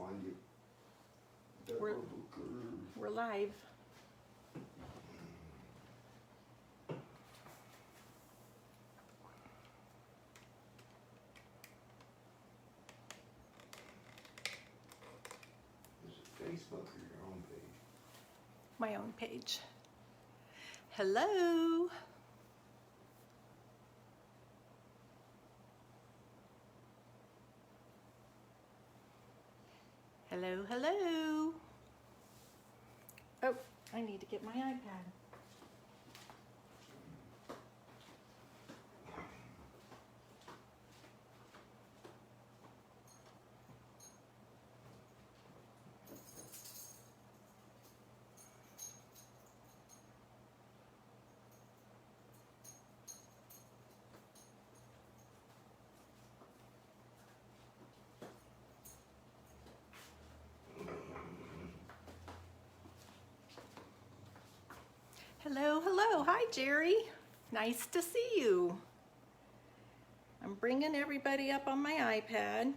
on you. We're- Deborah Bucher. We're live. Is it Facebook or your own page? My own page. Hello. Hello, hello. Oh, I need to get my iPad. Hello, hello. Hi, Jerry. Nice to see you. I'm bringing everybody up on my iPad.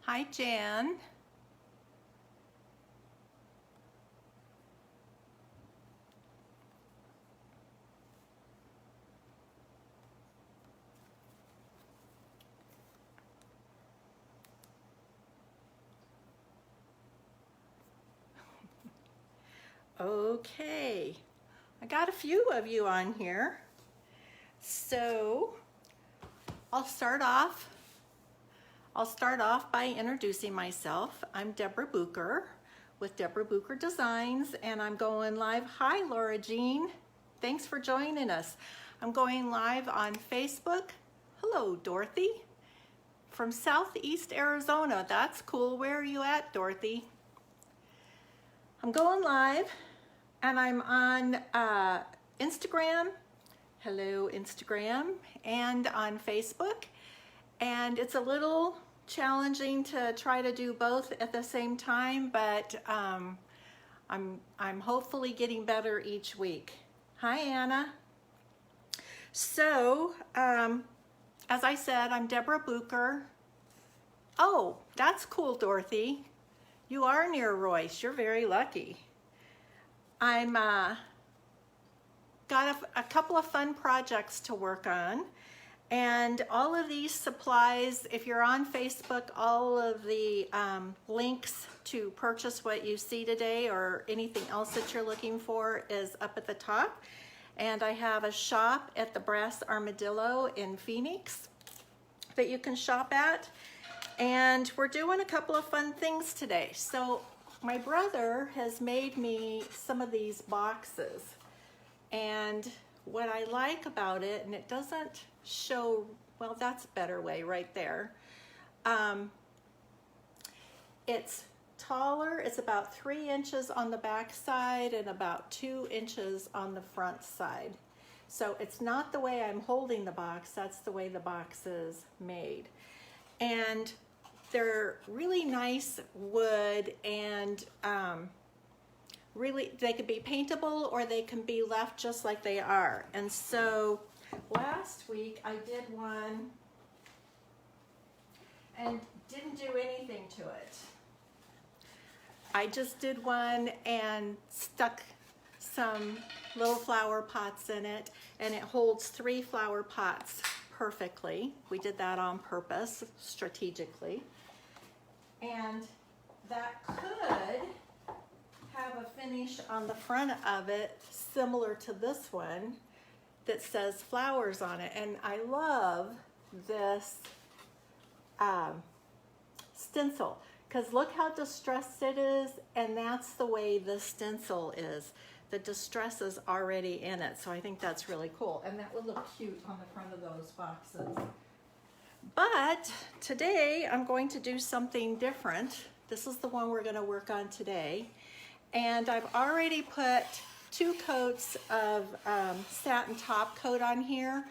Hi, Jan. Okay, I got a few of you on here. So I'll start off by introducing myself. I'm Deborah Bucher with Deborah Bucher Designs, and I'm going live. Hi, Laura Jean. Thanks for joining us. I'm going live on Facebook. Hello, Dorothy. From Southeast Arizona. That's cool. Where are you at, Dorothy? I'm going live, and I'm on Instagram. Hello, Instagram, and on Facebook. And it's a little challenging to try to do both at the same time, but I'm hopefully getting better each week. Hi, Anna. So, as I said, I'm Deborah Bucher. Oh, that's cool, Dorothy. You are near Royce. You're very lucky. I'm got a couple of fun projects to work on. And all of these supplies, if you're on Facebook, all of the links to purchase what you see today or anything else that you're looking for is up at the top. And I have a shop at the Brass Armadillo in Phoenix that you can shop at. And we're doing a couple of fun things today. So my brother has made me some of these boxes. And what I like about it, and it doesn't show, well, that's a better way right there. It's taller, it's about 3 inches on the back side and about 2 inches on the front side. So it's not the way I'm holding the box, that's the way the box is made. And they're really nice wood, and really, they could be paintable or they can be left just like they are. And so last week I did one and didn't do anything to it. I just did one and stuck some little flower pots in it, and it holds 3 flower pots perfectly. We did that on purpose, strategically. And that could have a finish on the front of it similar to this one that says flowers on it. And I love this stencil, because look how distressed it is, and that's the way this stencil is. The distress is already in it, so I think that's really cool, and that would look cute on the front of those boxes. But today I'm going to do something different. This is the one we're going to work on today, and I've already put 2 coats of satin top coat on here,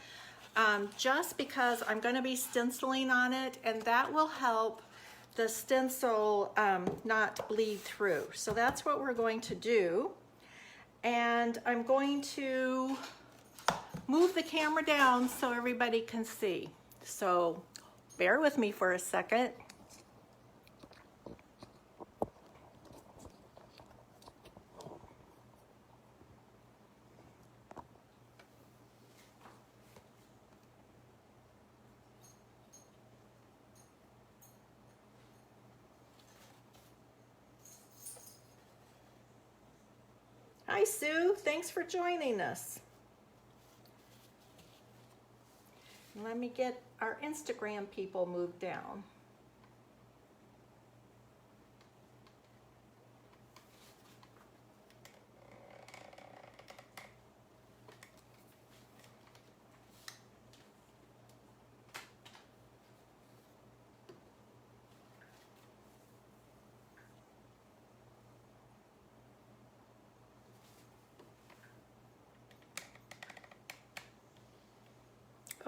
just because I'm going to be stenciling on it, and that will help the stencil not bleed through. So that's what we're going to do. And I'm going to move the camera down so everybody can see. So bear with me for a second. Hi, Sue. Thanks for joining us. Let me get our Instagram people moved down.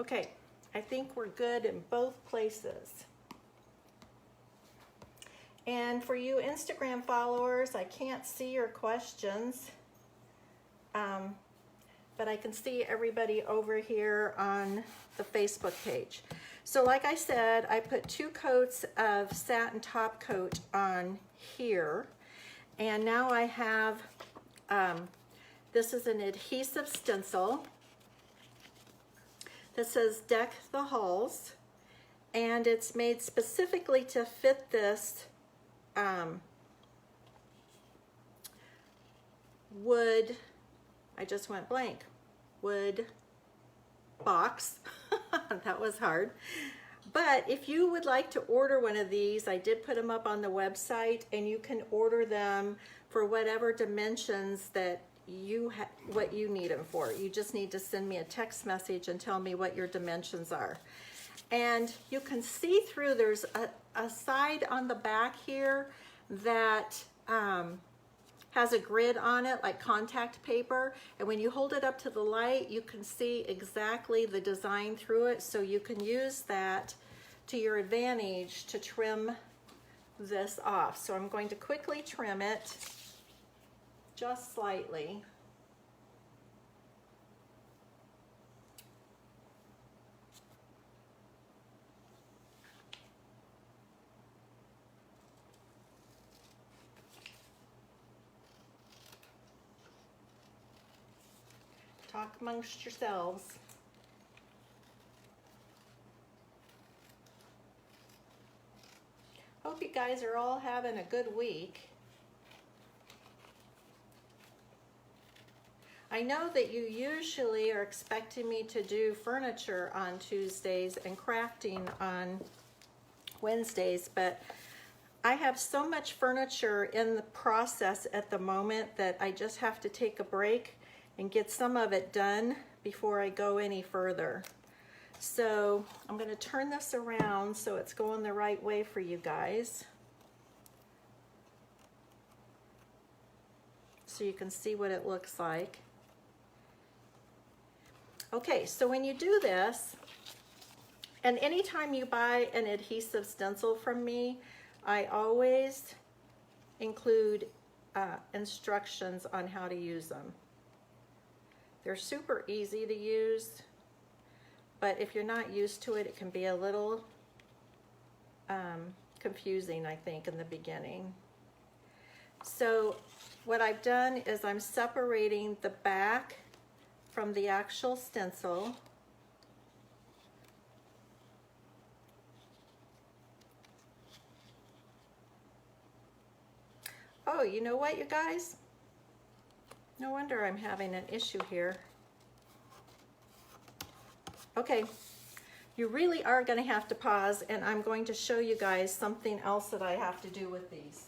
Okay, I think we're good in both places. And for you Instagram followers, I can't see your questions, but I can see everybody over here on the Facebook page. So like I said, I put 2 coats of satin top coat on here, and now I have, this is an adhesive stencil. This says Deck the Halls, and it's made specifically to fit this wood, I just went blank, wood box. That was hard. But if you would like to order one of these, I did put them up on the website, and you can order them for whatever dimensions that what you need them for. You just need to send me a text message and tell me what your dimensions are. And you can see through, there's a side on the back here that has a grid on it like contact paper, and when you hold it up to the light, you can see exactly the design through it, so you can use that to your advantage to trim this off. So I'm going to quickly trim it just slightly. Talk amongst yourselves. Hope you guys are all having a good week. I know that you usually are expecting me to do furniture on Tuesdays and crafting on Wednesdays, but I have so much furniture in the process at the moment that I just have to take a break and get some of it done before I go any further. So I'm going to turn this around so it's going the right way for you guys, so you can see what it looks like. Okay, so when you do this, and anytime you buy an adhesive stencil from me, I always include instructions on how to use them. They're super easy to use, but if you're not used to it, it can be a little confusing, I think, in the beginning. So what I've done is I'm separating the back from the actual stencil. Oh, you know what, you guys? No wonder I'm having an issue here. Okay, you really are going to have to pause, and I'm going to show you guys something else that I have to do with these.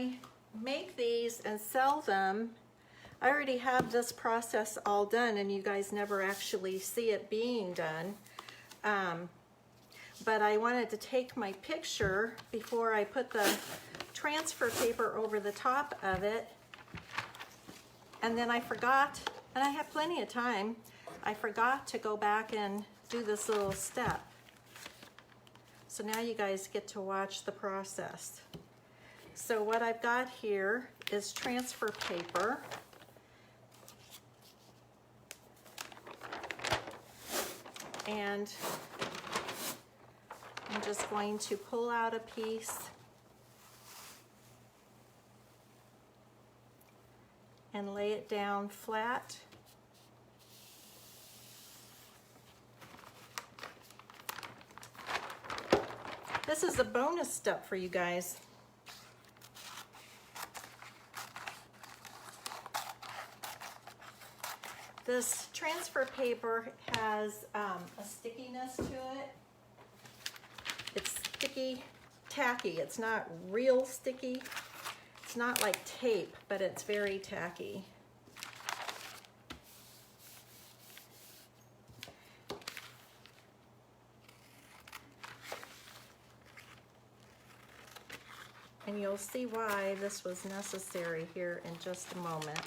I make these and sell them, I already have this process all done, and you guys never actually see it being done. But I wanted to take my picture before I put the transfer paper over the top of it. And then I forgot, and I have plenty of time, I forgot to go back and do this little step. So now you guys get to watch the process. So what I've got here is transfer paper. And I'm just going to pull out a piece and lay it down flat. This is a bonus step for you guys. This transfer paper has a stickiness to it. It's sticky, tacky. It's not real sticky. It's not like tape, but it's very tacky. And you'll see why this was necessary here in just a moment.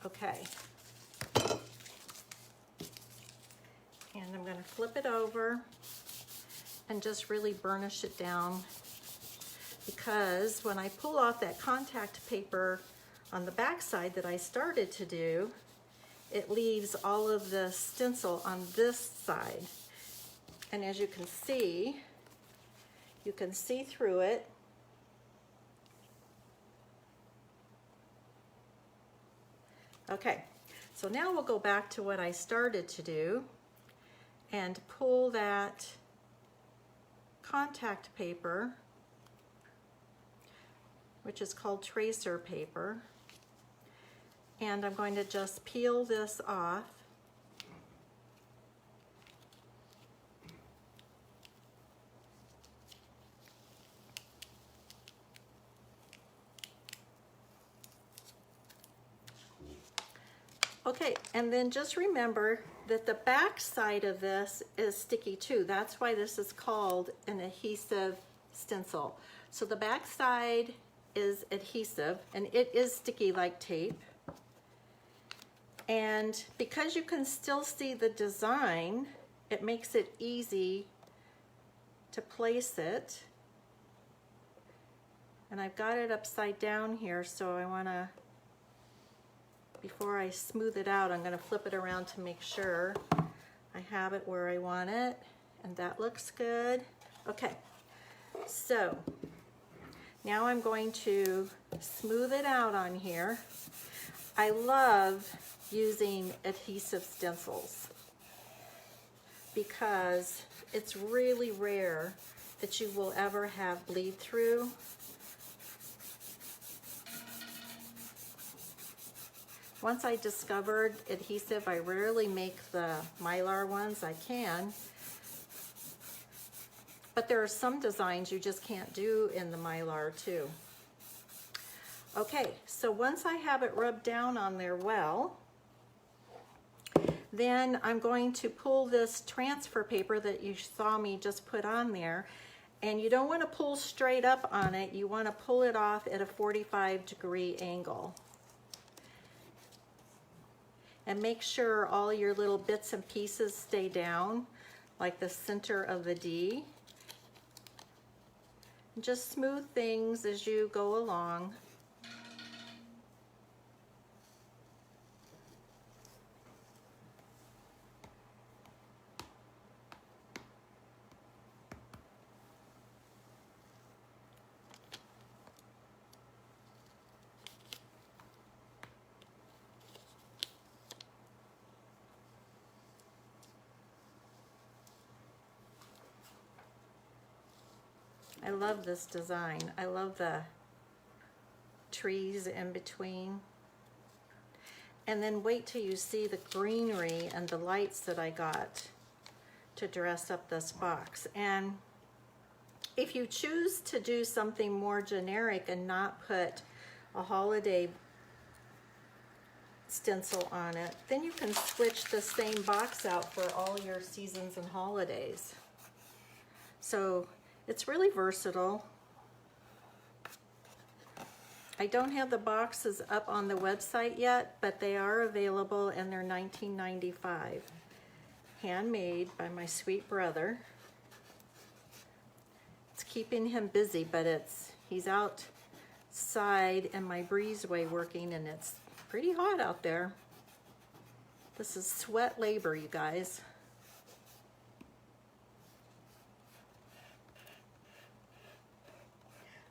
Okay, and I'm going to flip it over and just really burnish it down, because when I pull off that contact paper on the back side that I started to do, it leaves all of the stencil on this side. And as you can see through it. Okay, so now we'll go back to what I started to do and pull that contact paper, which is called tracer paper, and I'm going to just peel this off. Okay, and then just remember that the back side of this is sticky too. That's why this is called an adhesive stencil. So the back side is adhesive, and it is sticky like tape. And because you can still see the design, it makes it easy to place it. And I've got it upside down here, so I want to, before I smooth it out, I'm going to flip it around to make sure I have it where I want it, and that looks good. Okay, so now I'm going to smooth it out on here. I love using adhesive stencils because it's really rare that you will ever have bleed through. Once I discovered adhesive, I rarely make the Mylar ones. I can, but there are some designs you just can't do in the Mylar too. Okay, so once I have it rubbed down on there well, then I'm going to pull this transfer paper that you saw me just put on there, and you don't want to pull straight up on it. You want to pull it off at a 45-degree angle. And make sure all your little bits and pieces stay down, like the center of the D. Just smooth things as you go along. I love this design. I love the trees in between. And then wait till you see the greenery and the lights that I got to dress up this box. And if you choose to do something more generic and not put a holiday stencil on it, then you can switch the same box out for all your seasons and holidays. So it's really versatile. I don't have the boxes up on the website yet, but they are available and they're $19.95. Handmade by my sweet brother. It's keeping him busy, but he's outside in my breezeway working, and it's pretty hot out there. This is sweat labor, you guys.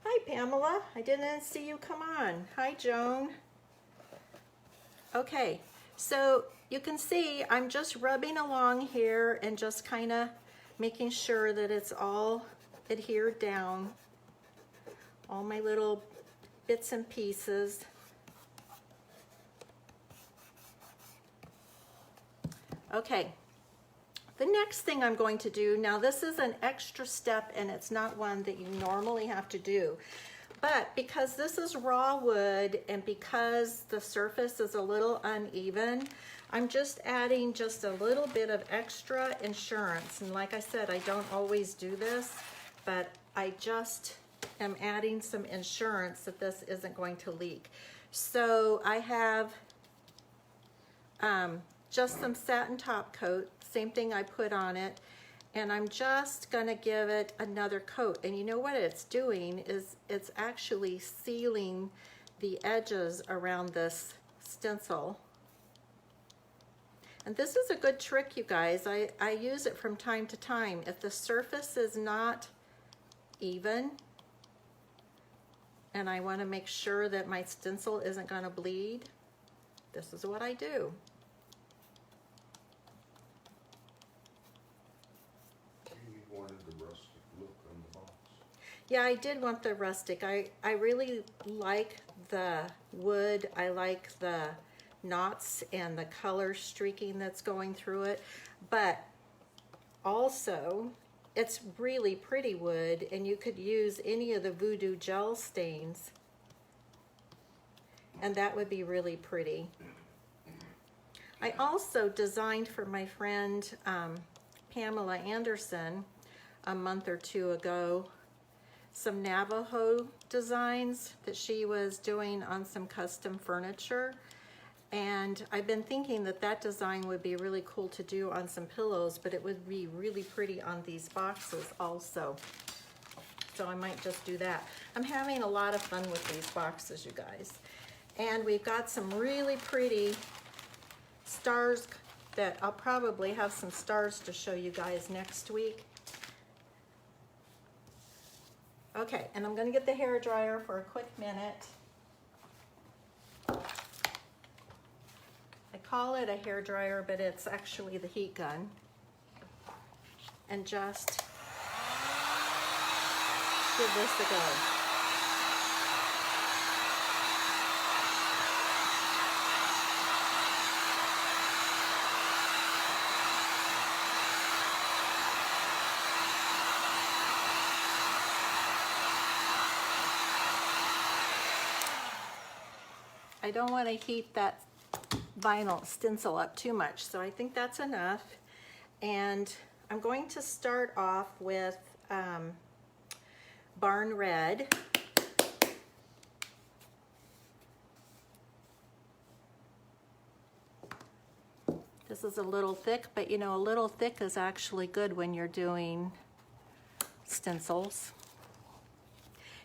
Hi, Pamela. I didn't see you come on. Hi, Joan. Okay, so you can see I'm just rubbing along here and just kind of making sure that it's all adhered down. All my little bits and pieces. Okay. The next thing I'm going to do, now this is an extra step and it's not one that you normally have to do, but because this is raw wood and because the surface is a little uneven, I'm just adding just a little bit of extra insurance. And like I said, I don't always do this, but I just am adding some insurance that this isn't going to leak. So I have just some satin top coat, same thing I put on it, and I'm just gonna give it another coat. And you know what it's doing is it's actually sealing the edges around this stencil. And this is a good trick, you guys. I use it from time to time. If the surface is not even and I wanna make sure that my stencil isn't gonna bleed, this is what I do. Yeah, I did want the rustic. I really like the wood. I like the knots and the color streaking that's going through it. But also, it's really pretty wood, and you could use any of the voodoo gel stains, and that would be really pretty. I also designed for my friend Pamela Anderson a month or two ago some Navajo designs that she was doing on some custom furniture, and I've been thinking that that design would be really cool to do on some pillows, but it would be really pretty on these boxes also, so I might just do that. I'm having a lot of fun with these boxes, you guys, and we've got some really pretty stars that I'll probably have some stars to show you guys next week. Okay, and I'm gonna get the hair dryer for a quick minute. I call it a hair dryer, but it's actually the heat gun. And just give this a go. I don't want to heat that vinyl stencil up too much, so I think that's enough. And I'm going to start off with Barn Red. This is a little thick, but you know, a little thick is actually good when you're doing stencils.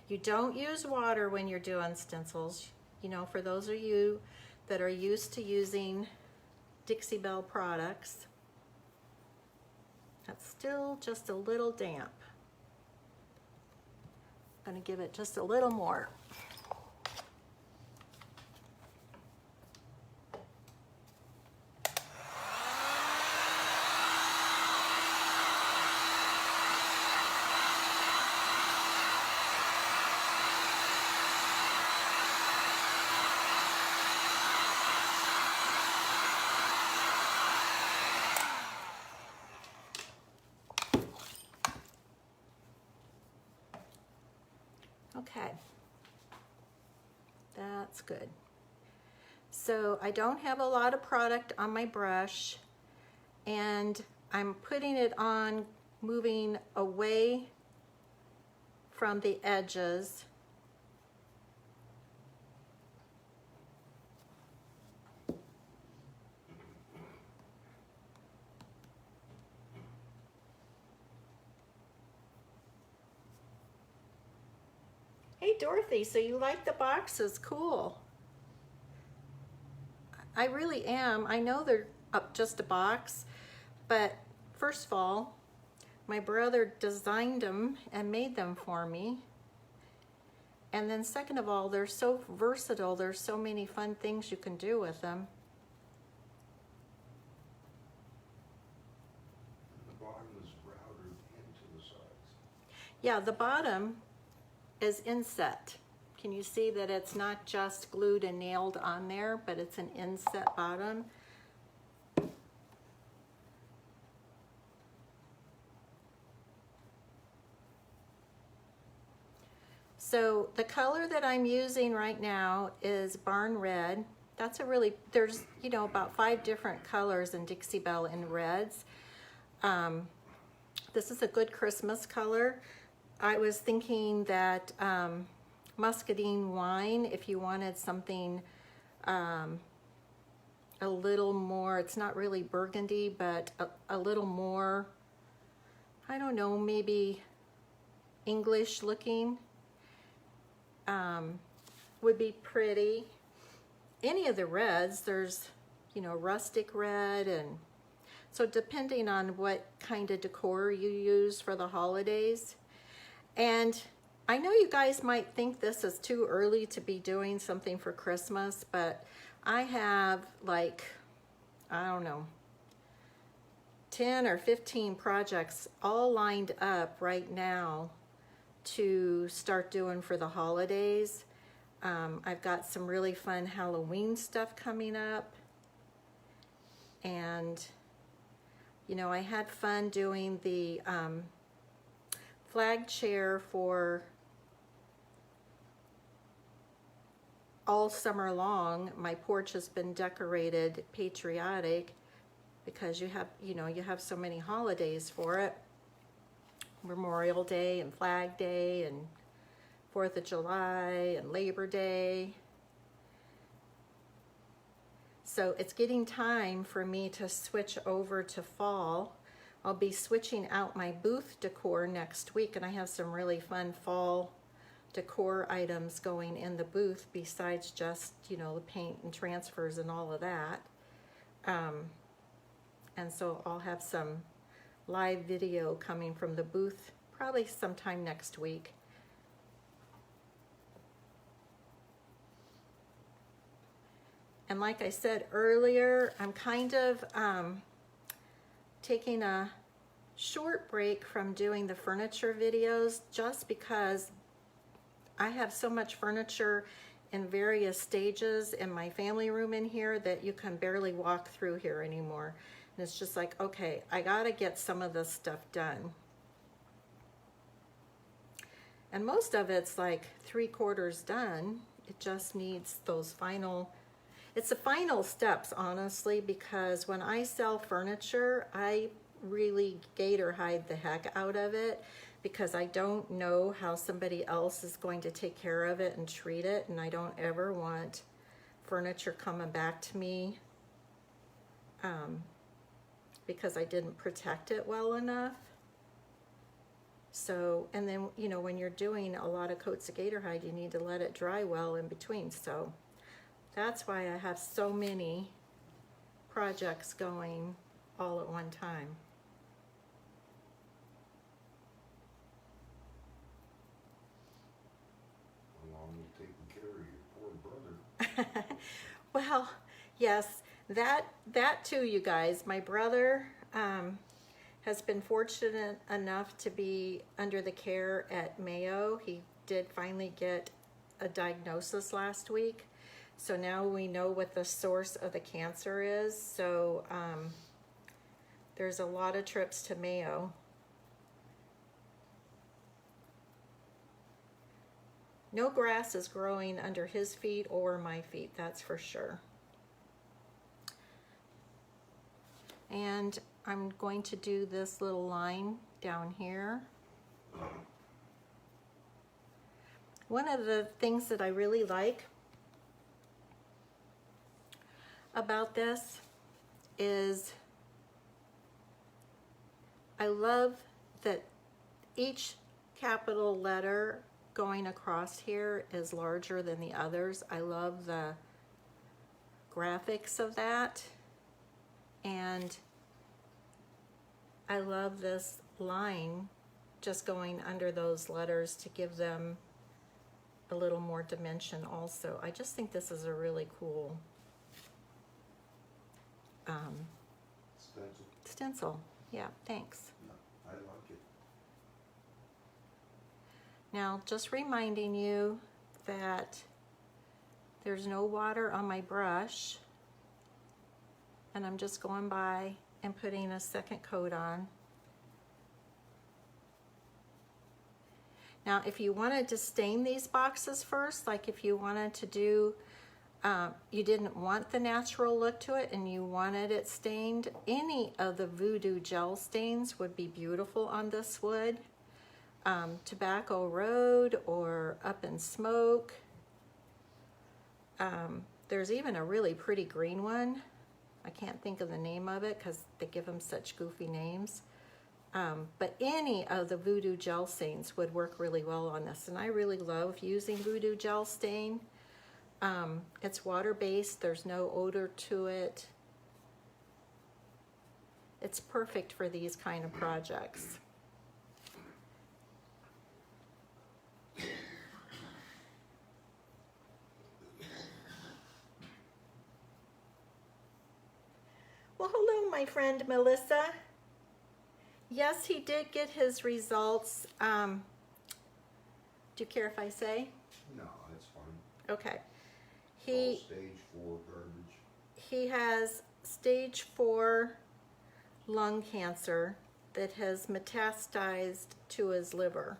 You don't use water when you're doing stencils. You know, for those of you that are used to using Dixie Belle products, that's still just a little damp. I'm going to give it just a little more. Okay, that's good. So I don't have a lot of product on my brush, and I'm putting it on, moving away from the edges. Hey Dorothy, so you like the boxes? Cool. I really am. I know they're up just a box, but first of all, my brother designed them and made them for me. And then second of all, they're so versatile. There's so many fun things you can do with them. The bottom is routed into the sides. Yeah, the bottom is inset. Can you see that it's not just glued and nailed on there, but it's an inset bottom? So the color that I'm using right now is Barn Red. That's a really, there's, you know, about 5 different colors in Dixie Belle in reds. This is a good Christmas color. I was thinking that muscadine wine, if you wanted something a little more, it's not really burgundy, but a little more, I don't know, maybe English looking, would be pretty. Any of the reds, there's, you know, rustic red, and so depending on what kind of decor you use for the holidays. And I know you guys might think this is too early to be doing something for Christmas, but I have like, I don't know, 10 or 15 projects all lined up right now to start doing for the holidays. I've got some really fun Halloween stuff coming up. And, you know, I had fun doing the flag chair for all summer long. My porch has been decorated patriotic because you have, you know, you have so many holidays for it. Memorial Day and Flag Day and 4th of July and Labor Day. So it's getting time for me to switch over to fall. I'll be switching out my booth decor next week, and I have some really fun fall decor items going in the booth besides just, you know, the paint and transfers and all of that. And so I'll have some live video coming from the booth probably sometime next week. And like I said earlier, I'm kind of taking a short break from doing the furniture videos just because I have so much furniture in various stages in my family room in here that you can barely walk through here anymore. And it's just like, okay, I gotta get some of this stuff done. And most of it's like 3/4 done. It just needs those final, it's the final steps, honestly, because when I sell furniture, I really gator hide the heck out of it because I don't know how somebody else is going to take care of it and treat it, and I don't ever want furniture coming back to me because I didn't protect it well enough. So, and then, you know, when you're doing a lot of coats of gator hide, you need to let it dry well in between. So that's why I have so many projects going all at one time. How long are you taking care of your poor brother? Well, yes, that too, you guys. My brother has been fortunate enough to be under the care at Mayo. He did finally get a diagnosis last week. So now we know what the source of the cancer is. So there's a lot of trips to Mayo. No grass is growing under his feet or my feet, that's for sure. And I'm going to do this little line down here. One of the things that I really like about this is I love that each capital letter going across here is larger than the others. I love the graphics of that, and I love this line just going under those letters to give them a little more dimension also. I just think this is a really cool stencil. Yeah, thanks. I like it. Now, just reminding you that there's no water on my brush, and I'm just going by and putting a second coat on. Now, if you wanted to stain these boxes first, like if you wanted to do, you didn't want the natural look to it and you wanted it stained, any of the Voodoo gel stains would be beautiful on this wood. Tobacco Road or Up in Smoke. There's even a really pretty green one. I can't think of the name of it because they give them such goofy names. But any of the Voodoo gel stains would work really well on this. And I really love using Voodoo gel stain. It's water-based, there's no odor to it. It's perfect for these kind of projects. Well, hello, my friend Melissa. Yes, he did get his results. Do you care if I say? No, that's fine. Okay. It's all stage 4 garbage. He has stage 4 lung cancer that has metastasized to his liver.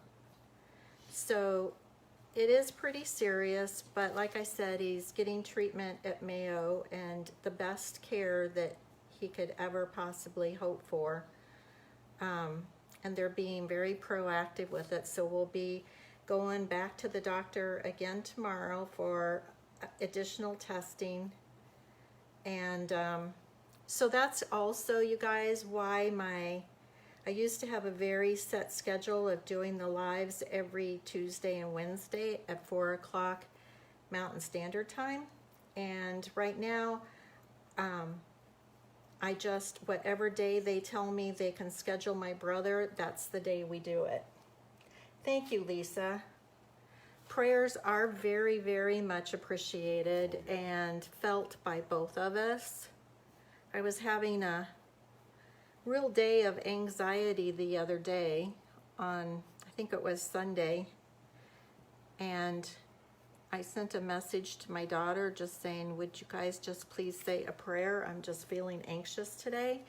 So it is pretty serious, but like I said, he's getting treatment at Mayo and the best care that he could ever possibly hope for. And they're being very proactive with it. So we'll be going back to the doctor again tomorrow for additional testing. And so that's also, you guys, why I used to have a very set schedule of doing the lives every Tuesday and Wednesday at 4 o'clock Mountain Standard Time. And right now, I just, whatever day they tell me they can schedule my brother, that's the day we do it. Thank you, Lisa. Prayers are very, very much appreciated and felt by both of us. I was having a real day of anxiety the other day on, I think it was Sunday, and I sent a message to my daughter just saying, would you guys just please say a prayer? I'm just feeling anxious today.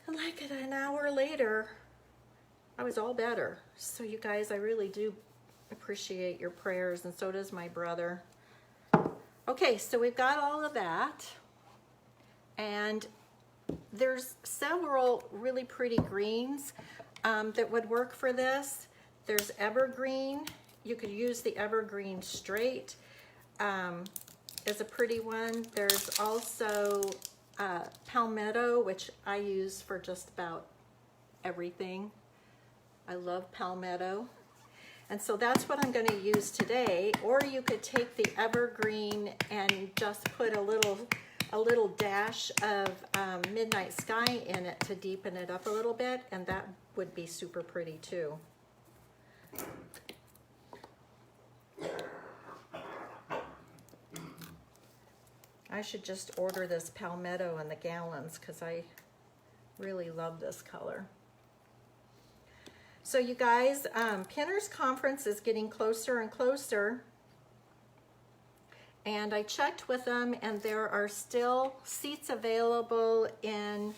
And like an hour later, I was all better. So you guys, I really do appreciate your prayers, and so does my brother. Okay, so we've got all of that. And there's several really pretty greens that would work for this. There's evergreen. You could use the evergreen straight as a pretty one. There's also palmetto, which I use for just about everything. I love palmetto. And so that's what I'm going to use today. Or you could take the evergreen and just put a little dash of Midnight Sky in it to deepen it up a little bit, and that would be super pretty too. I should just order this palmetto in the gallons because I really love this color. So you guys, Pinners Conference is getting closer and closer. And I checked with them, and there are still seats available in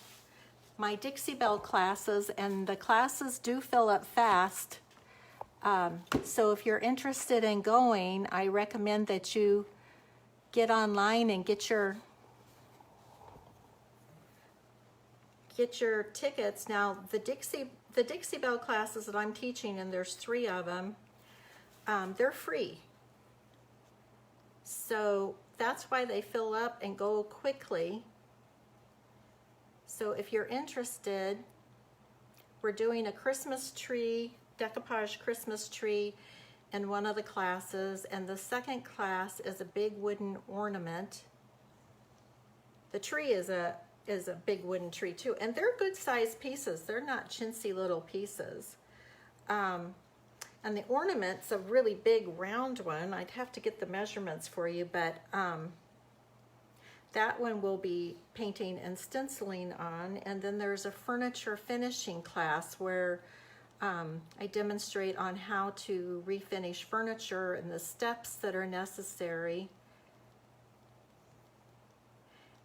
my Dixie Belle classes, and the classes do fill up fast. So if you're interested in going, I recommend that you get online and get your tickets. Now, the Dixie Belle classes that I'm teaching, and there's 3 of them, they're free. So that's why they fill up and go quickly. So if you're interested, we're doing a Christmas tree, decoupage Christmas tree in one of the classes, and the second class is a big wooden ornament. The tree is a big wooden tree too, and they're good sized pieces. They're not chintzy little pieces. And the ornament's a really big round one. I'd have to get the measurements for you, but that one will be painting and stenciling on. And then there's a furniture finishing class where I demonstrate on how to refinish furniture and the steps that are necessary,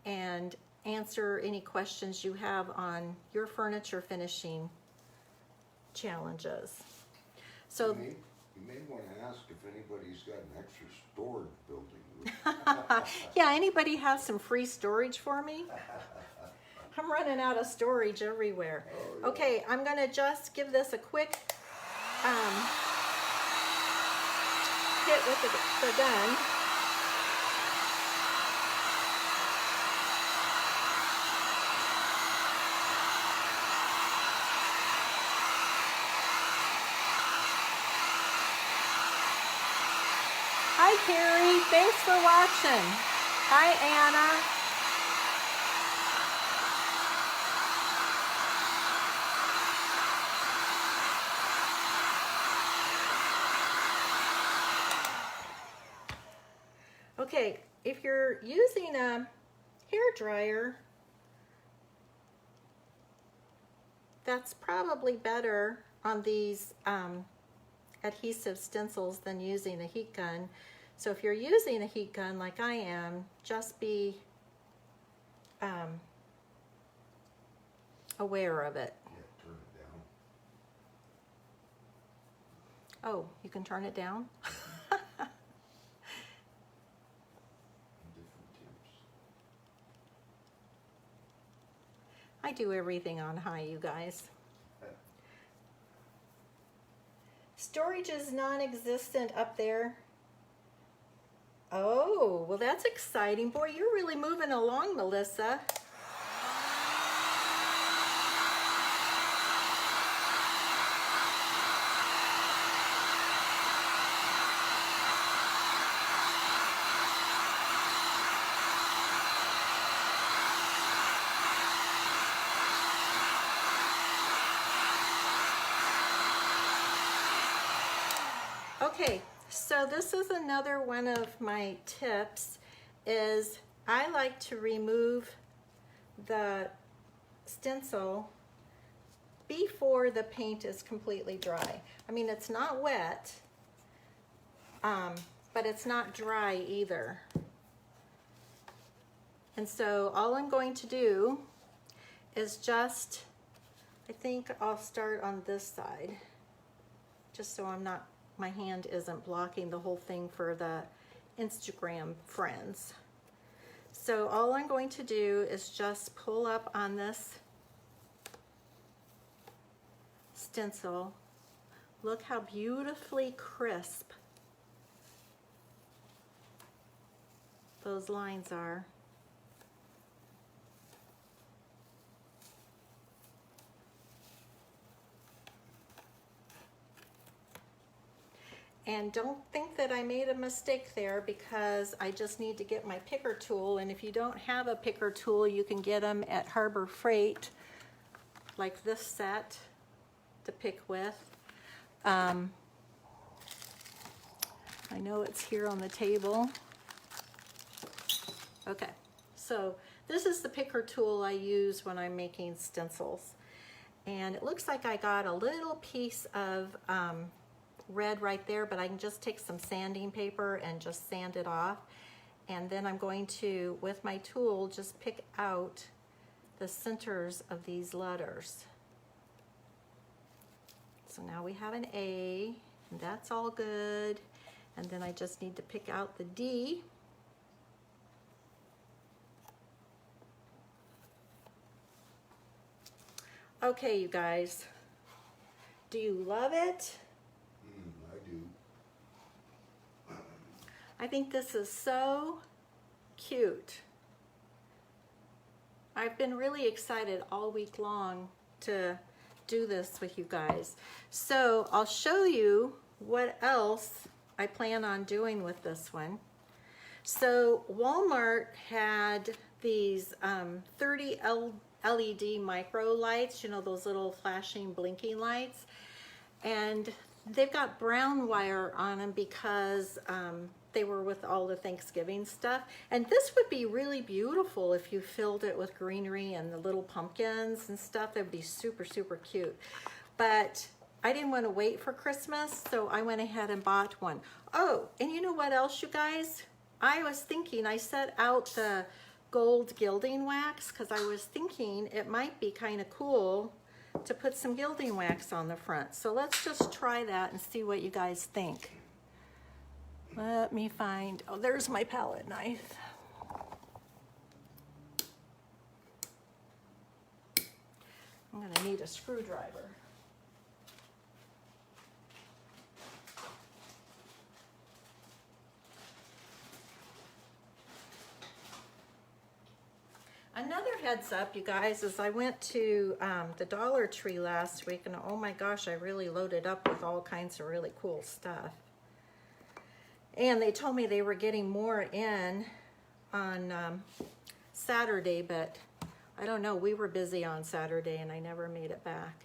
and answer any questions you have on your furniture finishing challenges. So You may want to ask if anybody's got an extra storage building. yeah, anybody have some free storage for me? I'm running out of storage everywhere. Oh, yeah. Okay, I'm gonna just give this a quick hit with the gun. Hi, Carrie. Thanks for watching. Hi, Anna. Okay, if you're using a hair dryer, that's probably better on these adhesive stencils than using a heat gun. So if you're using a heat gun like I am, just be aware of it. Yeah, turn it down. Oh, you can turn it down? Different tips. I do everything on high, you guys. Storage is non-existent up there. Oh, well that's exciting. Boy, you're really moving along, Melissa. Okay, so this is another one of my tips, is I like to remove the stencil before the paint is completely dry. I mean, it's not wet, but it's not dry either. And so all I'm going to do is just, I think I'll start on this side, just so my hand isn't blocking the whole thing for the Instagram friends. So all I'm going to do is just pull up on this stencil. Look how beautifully crisp those lines are. And don't think that I made a mistake there, because I just need to get my picker tool. And if you don't have a picker tool, you can get them at Harbor Freight, like this set to pick with. I know it's here on the table. Okay, so this is the picker tool I use when I'm making stencils. And it looks like I got a little piece of red right there, but I can just take some sanding paper and just sand it off. And then I'm going to, with my tool, just pick out the centers of these letters. So now we have an A, And that's all good. And then I just need to pick out the D. Okay, you guys, do you love it? I do. I think this is so cute. I've been really excited all week long to do this with you guys. So I'll show you what else I plan on doing with this one. So Walmart had these 30 LED micro lights, you know, those little flashing blinking lights, and they've got brown wire on them because they were with all the Thanksgiving stuff. And this would be really beautiful if you filled it with greenery and the little pumpkins and stuff. That'd be super, super cute. But I didn't want to wait for Christmas, so I went ahead and bought one. Oh, and you know what else, you guys? I was thinking, I set out the gold gilding wax because I was thinking it might be kind of cool to put some gilding wax on the front. So let's just try that and see what you guys think. Let me find, oh, there's my palette knife. I'm gonna need a screwdriver. Another heads up, you guys, is I went to the Dollar Tree last week, and oh my gosh, I really loaded up with all kinds of really cool stuff. And they told me they were getting more in on Saturday, but I don't know, we were busy on Saturday and I never made it back.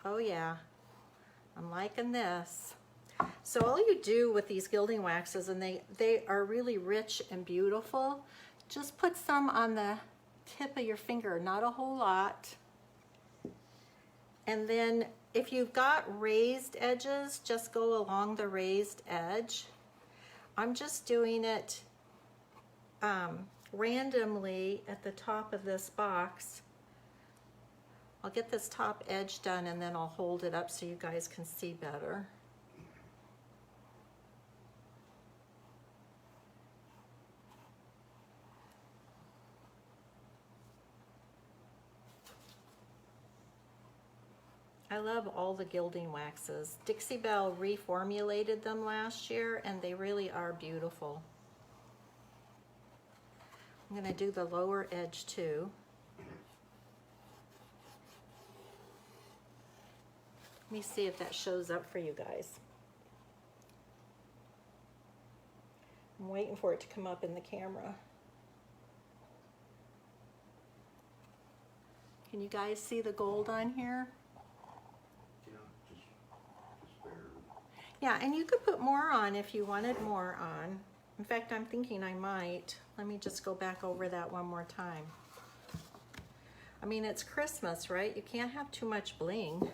Oh yeah, I'm liking this. So all you do with these gilding waxes, and they are really rich and beautiful, just put some on the tip of your finger, not a whole lot. And then if you've got raised edges, just go along the raised edge. I'm just doing it randomly at the top of this box. I'll get this top edge done and then I'll hold it up so you guys can see better. I love all the gilding waxes. Dixie Belle reformulated them last year and they really are beautiful. I'm gonna do the lower edge too. Let me see if that shows up for you guys. I'm waiting for it to come up in the camera. Can you guys see the gold on here? Yeah, and you could put more on if you wanted more on. In fact, I'm thinking I might. Let me just go back over that one more time. I mean, it's Christmas, right? You can't have too much bling.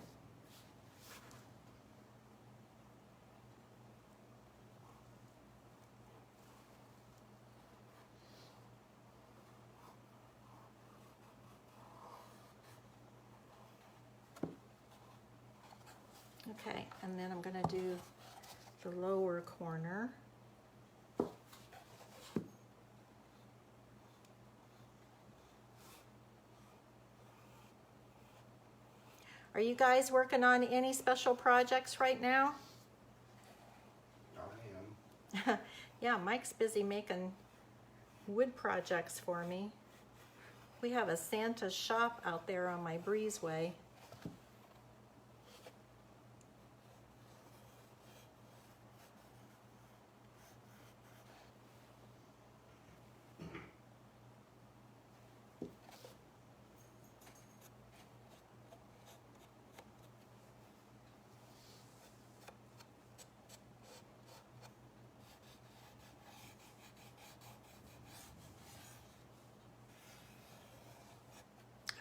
Okay, and then I'm gonna do the lower corner. Are you guys working on any special projects right now? I am. Yeah, Mike's busy making wood projects for me. We have a Santa shop out there on my breezeway.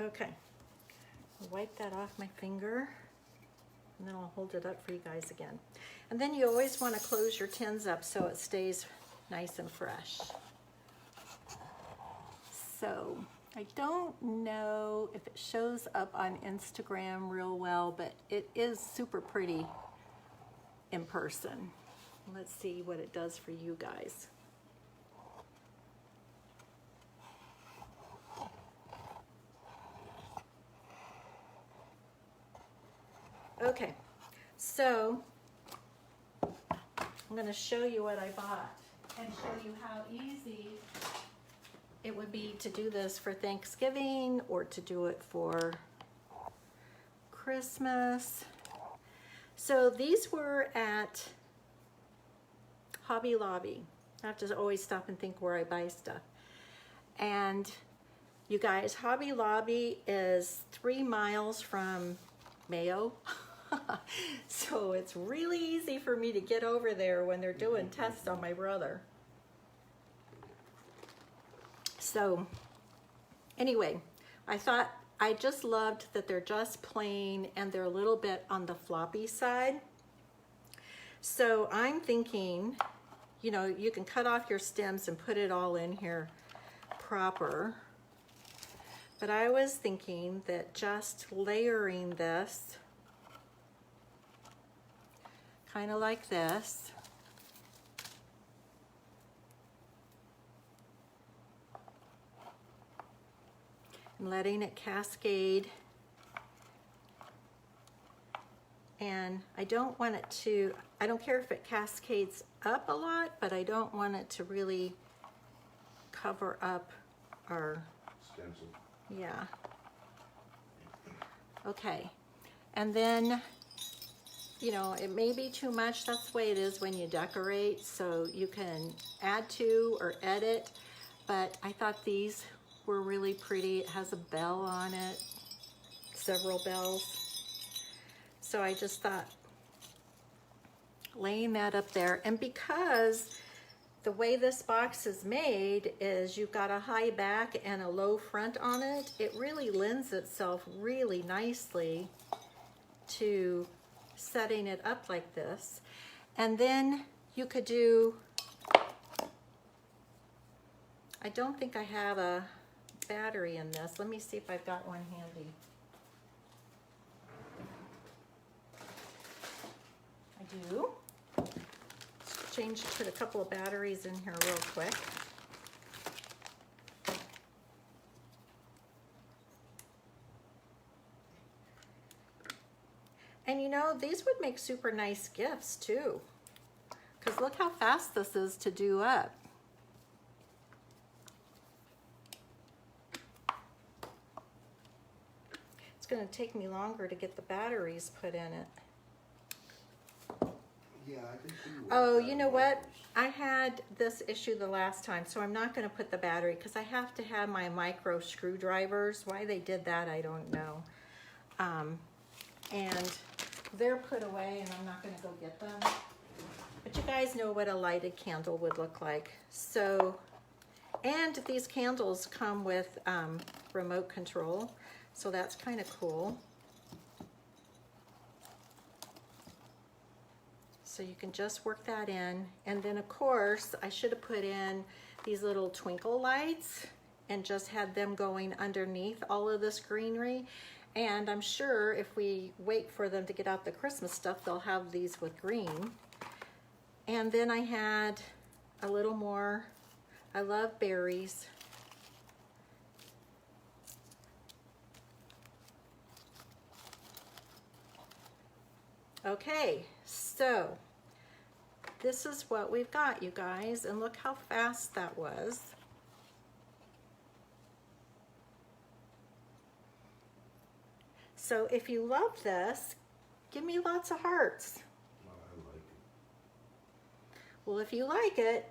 Okay, I'll wipe that off my finger and then I'll hold it up for you guys again. And then you always want to close your tins up so it stays nice and fresh. So I don't know if it shows up on Instagram real well, but it is super pretty in person. Let's see what it does for you guys. Okay, so I'm going to show you what I bought and show you how easy it would be to do this for Thanksgiving or to do it for Christmas. So these were at Hobby Lobby. I have to always stop and think where I buy stuff. And you guys, Hobby Lobby is 3 miles from Mayo. So it's really easy for me to get over there when they're doing tests on my brother. So anyway, I just loved that they're just plain and they're a little bit on the floppy side. So I'm thinking, you know, you can cut off your stems and put it all in here proper. But I was thinking that just layering this kind of like this. And letting it cascade. And I don't want it to, I don't care if it cascades up a lot, but I don't want it to really cover up our Stencil. Yeah. Okay. And then, you know, it may be too much. That's the way it is when you decorate. So you can add to or edit. But I thought these were really pretty. It has a bell on it. Several bells. So I just thought laying that up there. And because the way this box is made is you've got a high back and a low front on it, it really lends itself really nicely to setting it up like this. And then you could do, I don't think I have a battery in this. Let me see if I've got one handy. I do. Put a couple of batteries in here real quick. And you know, these would make super nice gifts too, because look how fast this is to do up. It's going to take me longer to get the batteries put in it. Yeah, I think you Oh, you know what? I had this issue the last time, so I'm not going to put the battery because I have to have my micro screwdrivers. Why they did that, I don't know. And they're put away, and I'm not going to go get them. But you guys know what a lighted candle would look like. So, and these candles come with remote control, so that's kind of cool. So you can just work that in. And then of course, I should have put in these little twinkle lights and just had them going underneath all of this greenery. And I'm sure if we wait for them to get out the Christmas stuff, they'll have these with green. And then I had a little more, I love berries. Okay, so this is what we've got, you guys, and look how fast that was. So if you love this, give me lots of hearts. Well, I like it. Well, if you like it,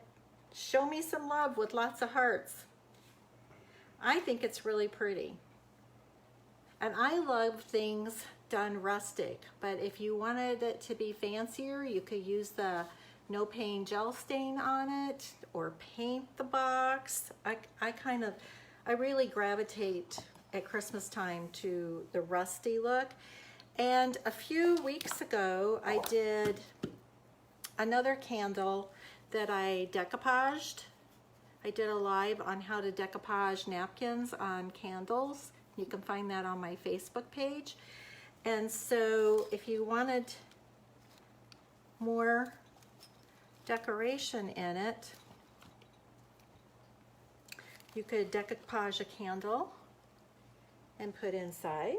show me some love with lots of hearts. I think it's really pretty. And I love things done rustic, but if you wanted it to be fancier, you could use the no pain gel stain on it or paint the box. I really gravitate at Christmas time to the rusty look. And a few weeks ago, I did another candle that I decoupaged. I did a live on how to decoupage napkins on candles. You can find that on my Facebook page. And so if you wanted more decoration in it, you could decoupage a candle and put inside.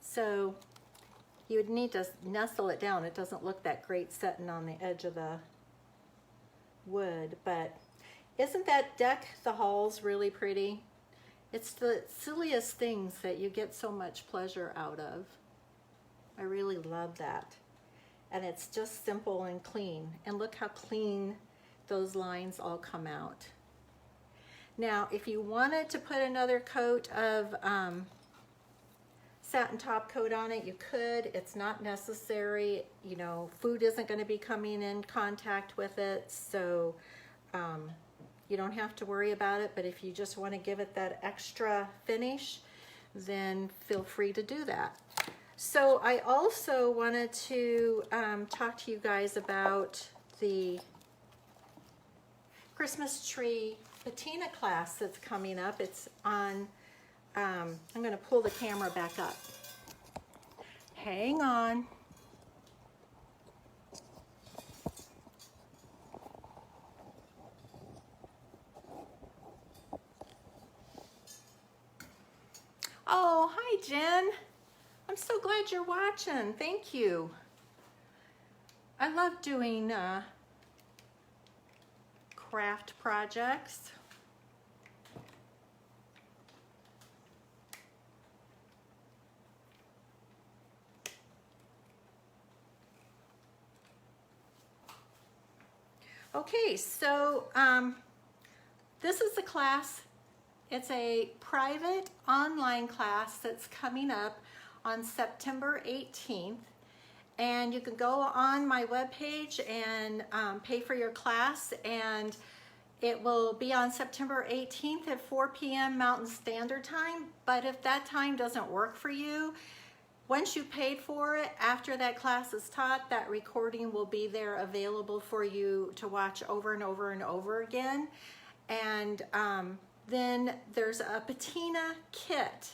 So you would need to nestle it down. It doesn't look that great sitting on the edge of the wood, but isn't that deck the halls really pretty? It's the silliest things that you get so much pleasure out of. I really love that. And it's just simple and clean. And look how clean those lines all come out. Now, if you wanted to put another coat of satin top coat on it, you could. It's not necessary. You know, food isn't going to be coming in contact with it, so you don't have to worry about it. But if you just want to give it that extra finish, then feel free to do that. So I also wanted to talk to you guys about the Christmas tree patina class that's coming up. It's on, I'm going to pull the camera back up. Hang on. Oh, hi, Jen. I'm so glad you're watching. Thank you. I love doing craft projects. Okay, so this is the class. It's a private online class that's coming up on September 18th. And you can go on my webpage and pay for your class, and it will be on September 18th at 4 p.m. Mountain Standard Time. But if that time doesn't work for you, once you paid for it, after that class is taught, that recording will be there available for you to watch over and over and over again. And then there's a patina kit.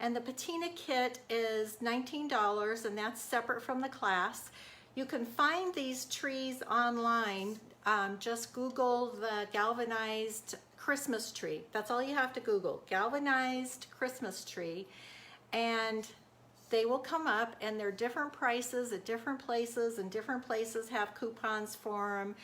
And the patina kit is $19, and that's separate from the class. You can find these trees online. Just Google the galvanized Christmas tree. That's all you have to Google, galvanized Christmas tree. And they will come up, and they're different prices at different places, and different places have coupons for them.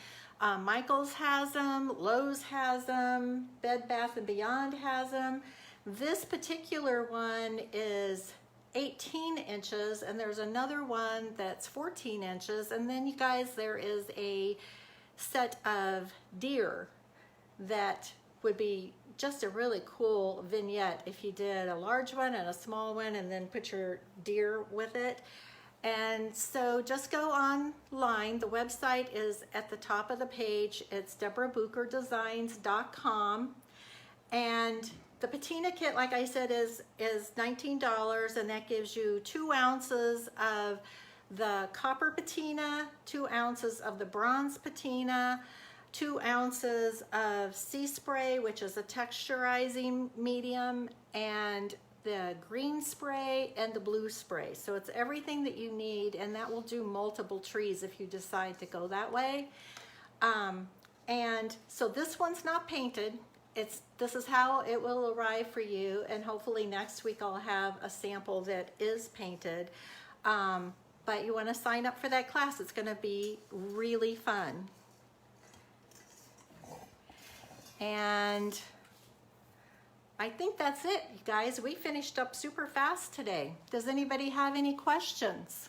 Michael's has them, Lowe's has them, Bed Bath & Beyond has them. This particular one is 18 inches, and there's another one that's 14 inches. And then, you guys, there is a set of deer that would be just a really cool vignette if you did a large one and a small one and then put your deer with it. And so just go online. The website is at the top of the page. It's deborahbucherdesigns.com. And the patina kit, like I said, is $19, and that gives you 2 ounces of the copper patina, 2 ounces of the bronze patina, 2 ounces of sea spray, which is a texturizing medium, and the green spray and the blue spray. So it's everything that you need, and that will do multiple trees if you decide to go that way. And so this one's not painted. This is how it will arrive for you, and hopefully next week I'll have a sample that is painted. But you want to sign up for that class. It's going to be really fun. And I think that's it, you guys. We finished up super fast today. Does anybody have any questions?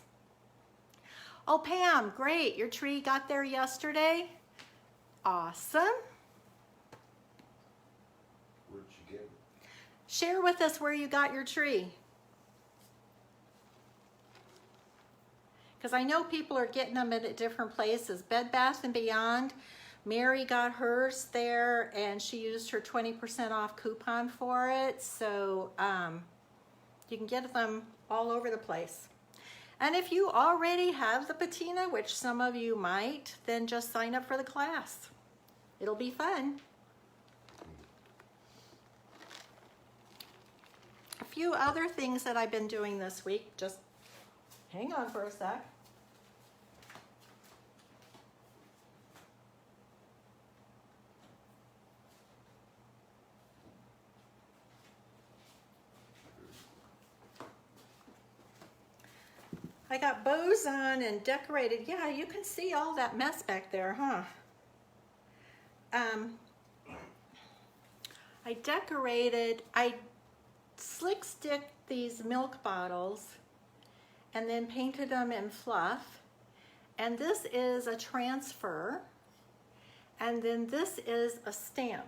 Oh, Pam, great. Your tree got there yesterday. Awesome. Where'd you get it? Share with us where you got your tree. Because I know people are getting them at different places. Bed Bath & Beyond. Mary got hers there, and she used her 20% off coupon for it. So you can get them all over the place. And if you already have the patina, which some of you might, then just sign up for the class. It'll be fun. few other things that I've been doing this week. Just hang on for a sec. I got bows on and decorated. Yeah, you can see all that mess back there, huh? I slick sticked these milk bottles and then painted them in fluff. And this is a transfer. And then this is a stamp.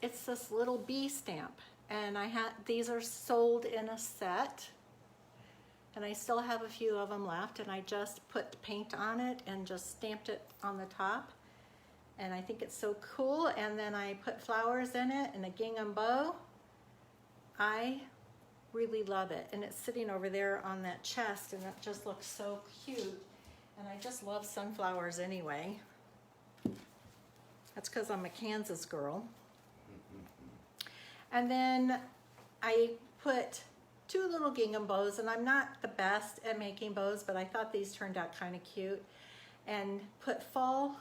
It's this little bee stamp. And these are sold in a set. And I still have a few of them left, and I just put paint on it and just stamped it on the top. And I think it's so cool. And then I put flowers in it and a gingham bow. I really love it. And it's sitting over there on that chest, and it just looks so cute. And I just love sunflowers anyway. That's because I'm a Kansas girl. And then I put 2 little gingham bows, and I'm not the best at making bows, but I thought these turned out kind of cute, and put fall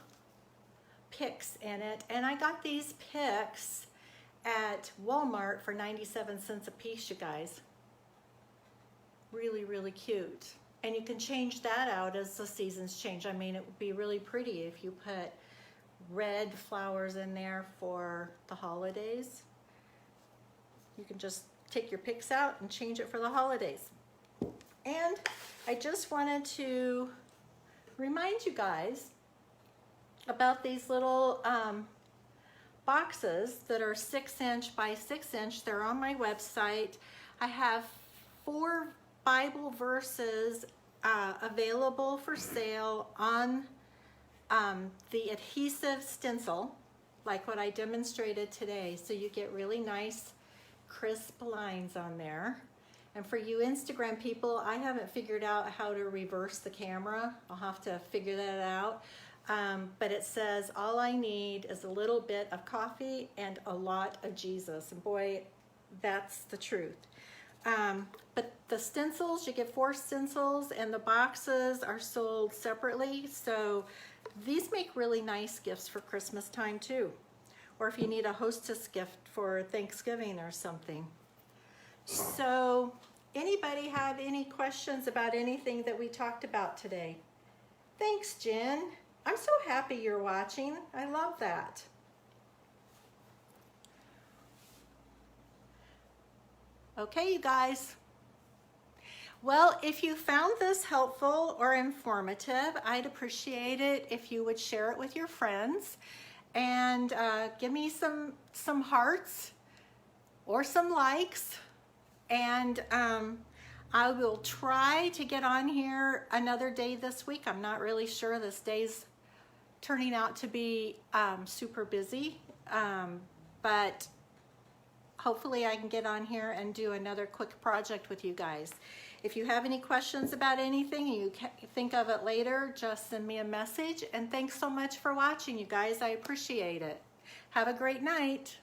picks in it. And I got these picks at Walmart for 97 cents a piece, you guys. Really, really cute. And you can change that out as the seasons change. I mean, it would be really pretty if you put red flowers in there for the holidays. You can just take your picks out and change it for the holidays. And I just wanted to remind you guys about these little boxes that are 6" by 6". They're on my website. I have 4 Bible verses available for sale on the adhesive stencil, like what I demonstrated today. So you get really nice crisp lines on there. And for you Instagram people, I haven't figured out how to reverse the camera. I'll have to figure that out. But it says all I need is a little bit of coffee and a lot of Jesus. And boy, that's the truth. But the stencils, you get 4 stencils, and the boxes are sold separately. So these make really nice gifts for Christmas time too. Or if you need a hostess gift for Thanksgiving or something. So, anybody have any questions about anything that we talked about today? Thanks, Jen. I'm so happy you're watching. I love that. Okay, you guys. Well, if you found this helpful or informative, I'd appreciate it if you would share it with your friends. And give me some hearts or some likes, and I will try to get on here another day this week. I'm not really sure. This day's turning out to be super busy, but hopefully I can get on here and do another quick project with you guys. If you have any questions about anything and you think of it later, just send me a message. And thanks so much for watching, you guys. I appreciate it. Have a great night.